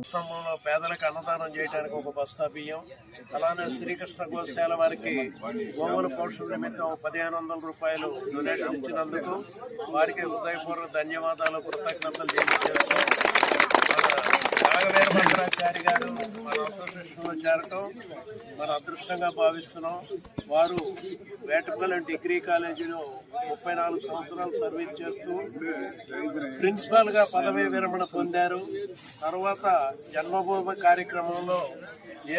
స్తంభంలో పేదలకు అన్నదానం చేయడానికి ఒక బస్తా బియ్యం, అలానే శ్రీకృష్ణ గోశాల వారికి గోవుల పోషణ నిమిత్తం 1500 రూపాయలు డొనేషన్ ఇచ్చినందుకు వారికి హృదయపూర్వక ధన్యవాదాలు, కృతజ్ఞతలు తెలియజేస్తూ నాగవీరభద్రాచారి గారు మన అసోసియేషన్లో చేరటం మన అదృష్టంగా భావిస్తున్నాం. వారు వేటపల్లి డిగ్రీ కాలేజీలో 34 సంవత్సరాలు సర్వీస్ చేస్తూ ప్రిన్సిపాల్ గా పదవీ విరమణ పొందారు. తర్వాత జన్మభూమి కార్యక్రమంలో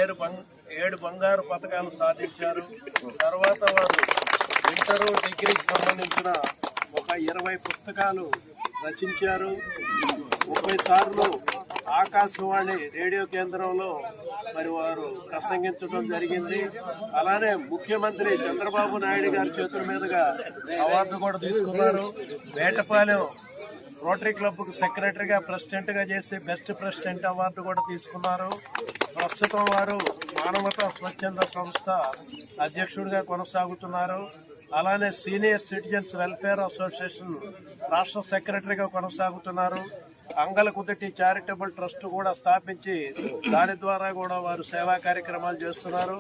7 బంగారు పథకాలు సాధించారు. తర్వాత వారు ఇంటర్ డిగ్రీకి సంబంధించిన ఒక 20 పుస్తకాలు రచించారు. 30 సార్లు ఆకాశవాణి రేడియో కేంద్రంలో మరి వారు ప్రసంగించడం జరిగింది. అలానే ముఖ్యమంత్రి చంద్రబాబు నాయుడు గారి చేతుల మీదుగా అవార్డు కూడా తీసుకున్నారు. వేటపాలెం రోటరీ క్లబ్కు సెక్రటరీగా ప్రెసిడెంట్గా చేసి బెస్ట్ ప్రెసిడెంట్ అవార్డు కూడా తీసుకున్నారు. ప్రస్తుతం వారు మానవతా స్వచ్ఛంద సంస్థ అధ్యక్షుడిగా కొనసాగుతున్నారు. అలానే సీనియర్ సిటిజన్స్ వెల్ఫేర్ అసోసియేషన్ రాష్ట్ర సెక్రటరీగా కొనసాగుతున్నారు. అంగలకుదటి చారిటబుల్ ట్రస్ట్ కూడా స్థాపించి దాని ద్వారా కూడా వారు సేవా కార్యక్రమాలు చేస్తున్నారు.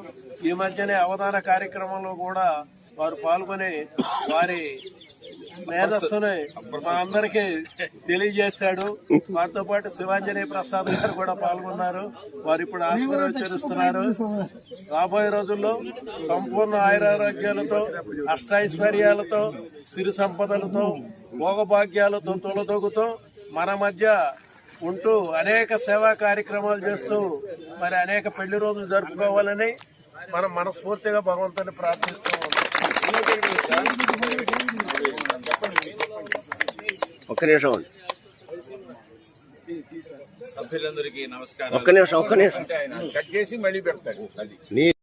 ఈ మధ్యనే అవధాన కార్యక్రమంలో కూడా వారు పాల్గొని వారి మేధస్సుని మా అందరికీ తెలియజేశాడు. వారితో పాటు శివాంజనేయ ప్రసాద్ గారు కూడా పాల్గొన్నారు. వారు ఇప్పుడు ఆశీర్వదిస్తున్నారు. రాబోయే రోజుల్లో సంపూర్ణ ఆయురారోగ్యాలతో, అష్టైశ్వర్యాలతో, సిరి సంపదలతో, భోగభాగ్యాలతో తొలదొగుతూ మన మధ్య ఉంటూ అనేక సేవా కార్యక్రమాలు చేస్తూ మరి అనేక పెళ్లి రోజులు జరుపుకోవాలని మనం మనస్ఫూర్తిగా భగవంతుని ప్రార్థిస్తూ ఉన్నాం. ఒక్క నిమిషం సభ్యులందరికీ నమస్కారం. ఒక్క నిమిషం కట్ చేసి మళ్ళీ పెడతాడు.